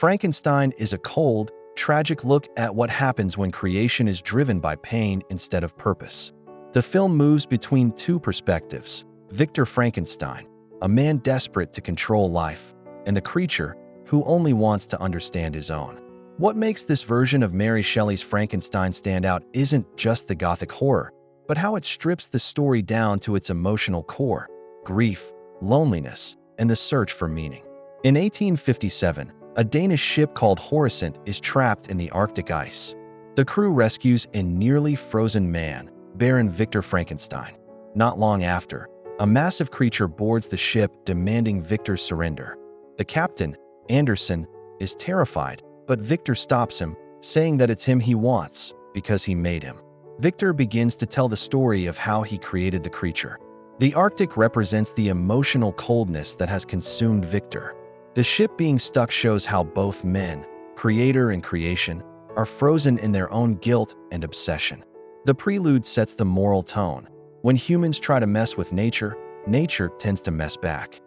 Frankenstein is a cold, tragic look at what happens when creation is driven by pain instead of purpose. The film moves between two perspectives: Victor Frankenstein, a man desperate to control life, and the creature who only wants to understand his own. What makes this version of Mary Shelley's Frankenstein stand out isn't just the gothic horror, but how it strips the story down to its emotional core: grief, loneliness, and the search for meaning. In 1857, a Danish ship called Horisont is trapped in the Arctic ice. The crew rescues a nearly frozen man, Baron Victor Frankenstein. Not long after, a massive creature boards the ship, demanding Victor's surrender. The captain, Anderson, is terrified, but Victor stops him, saying that it's him he wants because he made him. Victor begins to tell the story of how he created the creature. The Arctic represents the emotional coldness that has consumed Victor. The ship being stuck shows how both men, creator and creation, are frozen in their own guilt and obsession. The prelude sets the moral tone. When humans try to mess with nature, nature tends to mess back.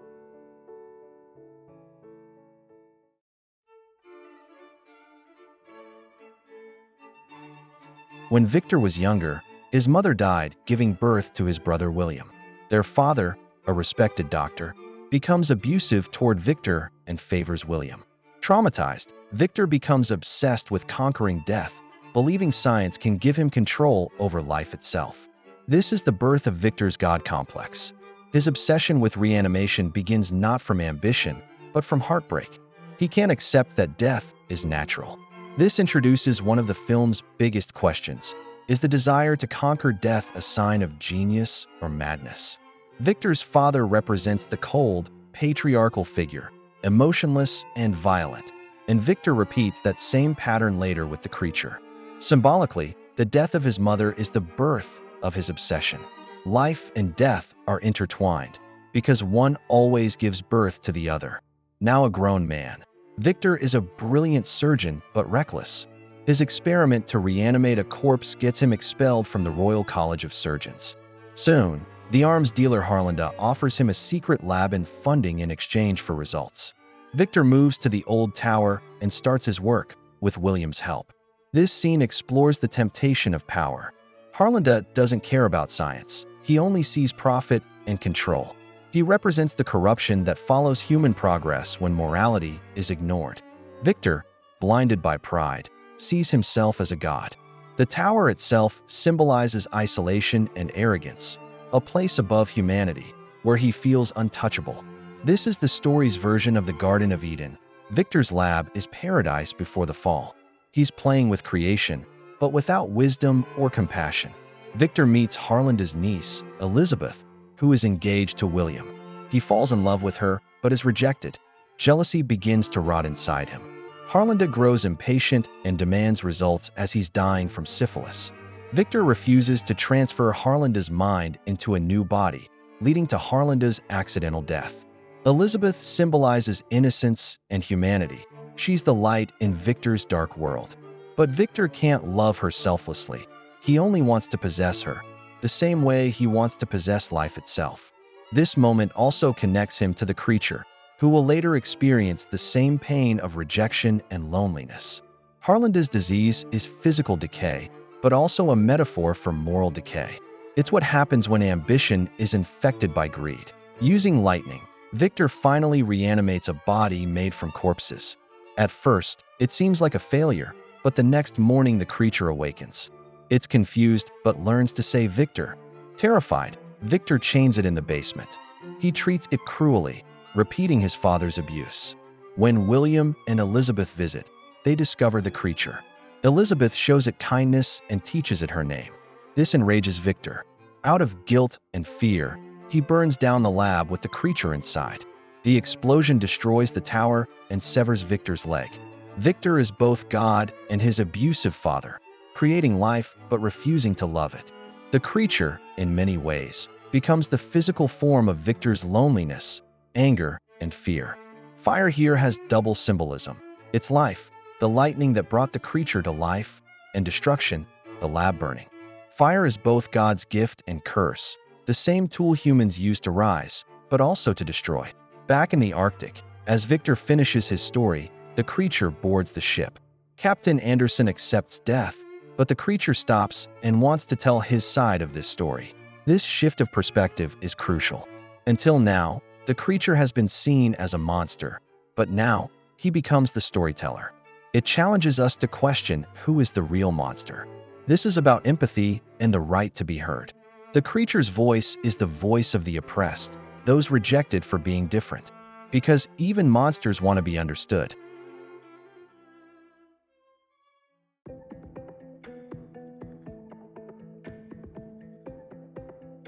When Victor was younger, his mother died, giving birth to his brother William. Their father, a respected doctor, becomes abusive toward Victor and favors William. Traumatized, Victor becomes obsessed with conquering death, believing science can give him control over life itself. This is the birth of Victor's God complex. His obsession with reanimation begins not from ambition, but from heartbreak. He can't accept that death is natural. This introduces one of the film's biggest questions: is the desire to conquer death a sign of genius or madness? Victor's father represents the cold, patriarchal figure, emotionless and violent, and Victor repeats that same pattern later with the creature. Symbolically, the death of his mother is the birth of his obsession. Life and death are intertwined, because one always gives birth to the other. Now a grown man, Victor is a brilliant surgeon but reckless. His experiment to reanimate a corpse gets him expelled from the Royal College of Surgeons. Soon, the arms dealer Harlinda offers him a secret lab and funding in exchange for results. Victor moves to the old tower and starts his work, with William's help. This scene explores the temptation of power. Harlinda doesn't care about science. He only sees profit and control. He represents the corruption that follows human progress when morality is ignored. Victor, blinded by pride, sees himself as a god. The tower itself symbolizes isolation and arrogance, a place above humanity, where he feels untouchable. This is the story's version of the Garden of Eden. Victor's lab is paradise before the fall. He's playing with creation, but without wisdom or compassion. Victor meets Harlinda's niece, Elizabeth, who is engaged to William. He falls in love with her, but is rejected. Jealousy begins to rot inside him. Harlinda grows impatient and demands results as he's dying from syphilis. Victor refuses to transfer Harlinda's mind into a new body, leading to Harlinda's accidental death. Elizabeth symbolizes innocence and humanity. She's the light in Victor's dark world. But Victor can't love her selflessly. He only wants to possess her, the same way he wants to possess life itself. This moment also connects him to the creature, who will later experience the same pain of rejection and loneliness. Harlinda's disease is physical decay, but also a metaphor for moral decay. It's what happens when ambition is infected by greed. Using lightning, Victor finally reanimates a body made from corpses. At first, it seems like a failure, but the next morning the creature awakens. It's confused, but learns to save Victor. Terrified, Victor chains it in the basement. He treats it cruelly, repeating his father's abuse. When William and Elizabeth visit, they discover the creature. Elizabeth shows it kindness and teaches it her name. This enrages Victor. Out of guilt and fear, he burns down the lab with the creature inside. The explosion destroys the tower and severs Victor's leg. Victor is both God and his abusive father, creating life but refusing to love it. The creature, in many ways, becomes the physical form of Victor's loneliness, anger, and fear. Fire here has double symbolism. It's life, the lightning that brought the creature to life, and destruction, the lab burning. Fire is both God's gift and curse, the same tool humans use to rise, but also to destroy. Back in the Arctic, as Victor finishes his story, the creature boards the ship. Captain Anderson accepts death, but the creature stops and wants to tell his side of this story. This shift of perspective is crucial. Until now, the creature has been seen as a monster, but now he becomes the storyteller. It challenges us to question who is the real monster. This is about empathy and the right to be heard. The creature's voice is the voice of the oppressed, those rejected for being different, because even monsters want to be understood.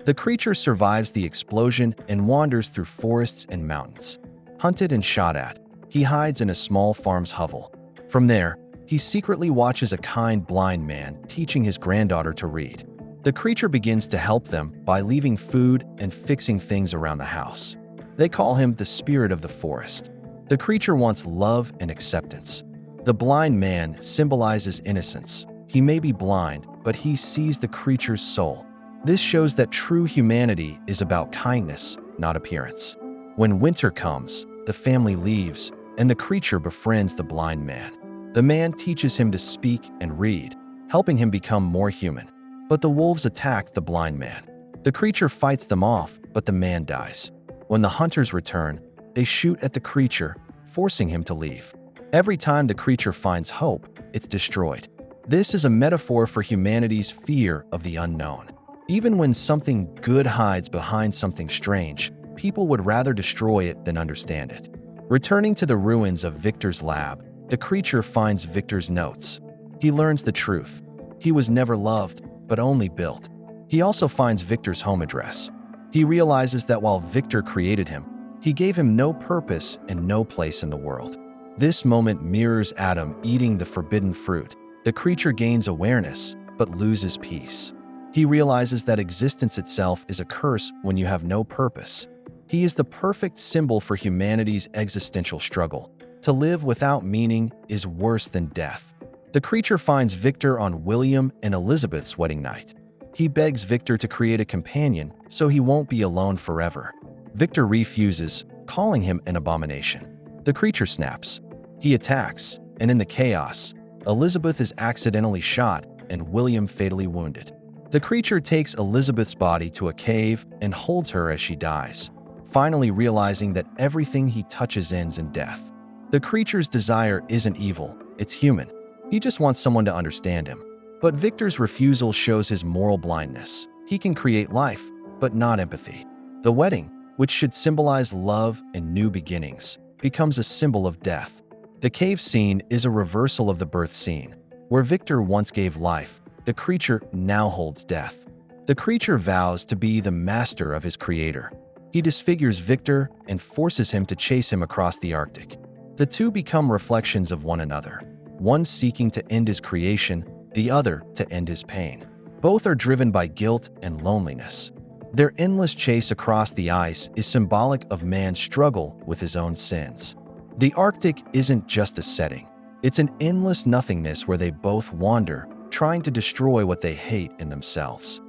The creature survives the explosion and wanders through forests and mountains. Hunted and shot at, he hides in a small farm's hovel. From there, he secretly watches a kind blind man teaching his granddaughter to read. The creature begins to help them by leaving food and fixing things around the house. They call him the spirit of the forest. The creature wants love and acceptance. The blind man symbolizes innocence. He may be blind, but he sees the creature's soul. This shows that true humanity is about kindness, not appearance. When winter comes, the family leaves, and the creature befriends the blind man. The man teaches him to speak and read, helping him become more human. But the wolves attack the blind man. The creature fights them off, but the man dies. When the hunters return, they shoot at the creature, forcing him to leave. Every time the creature finds hope, it's destroyed. This is a metaphor for humanity's fear of the unknown. Even when something good hides behind something strange, people would rather destroy it than understand it. Returning to the ruins of Victor's lab, the creature finds Victor's notes. He learns the truth. He was never loved, but only built. He also finds Victor's home address. He realizes that while Victor created him, he gave him no purpose and no place in the world. This moment mirrors Adam eating the forbidden fruit. The creature gains awareness, but loses peace. He realizes that existence itself is a curse when you have no purpose. He is the perfect symbol for humanity's existential struggle. To live without meaning is worse than death. The creature finds Victor on William and Elizabeth's wedding night. He begs Victor to create a companion so he won't be alone forever. Victor refuses, calling him an abomination. The creature snaps. He attacks, and in the chaos, Elizabeth is accidentally shot and William fatally wounded. The creature takes Elizabeth's body to a cave and holds her as she dies, finally realizing that everything he touches ends in death. The creature's desire isn't evil, it's human. He just wants someone to understand him. But Victor's refusal shows his moral blindness. He can create life, but not empathy. The wedding, which should symbolize love and new beginnings, becomes a symbol of death. The cave scene is a reversal of the birth scene. Where Victor once gave life, the creature now holds death. The creature vows to be the master of his creator. He disfigures Victor and forces him to chase him across the Arctic. The two become reflections of one another, one seeking to end his creation, the other to end his pain. Both are driven by guilt and loneliness. Their endless chase across the ice is symbolic of man's struggle with his own sins. The Arctic isn't just a setting. It's an endless nothingness where they both wander, trying to destroy what they hate in themselves.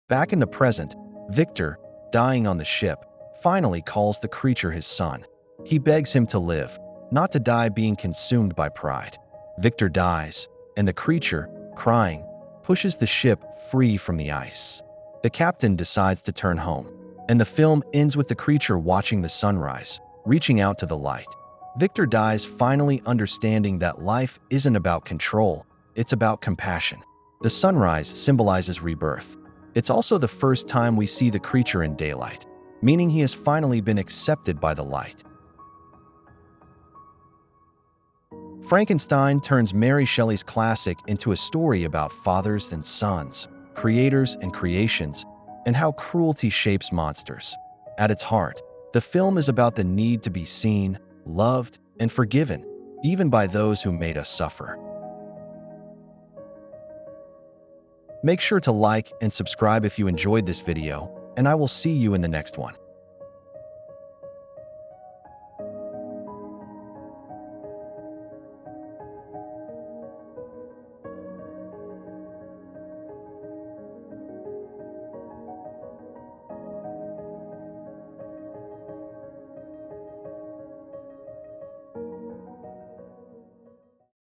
Back in the present, Victor, dying on the ship, finally calls the creature his son. He begs him to live, not to die being consumed by pride. Victor dies, and the creature, crying, pushes the ship free from the ice. The captain decides to turn home, and the film ends with the creature watching the sunrise, reaching out to the light. Victor dies finally understanding that life isn't about control, it's about compassion. The sunrise symbolizes rebirth. It's also the first time we see the creature in daylight, meaning he has finally been accepted by the light. Frankenstein turns Mary Shelley's classic into a story about fathers and sons, creators and creations, and how cruelty shapes monsters. At its heart, the film is about the need to be seen, loved, and forgiven, even by those who made us suffer. Make sure to like and subscribe if you enjoyed this video, and I will see you in the next one.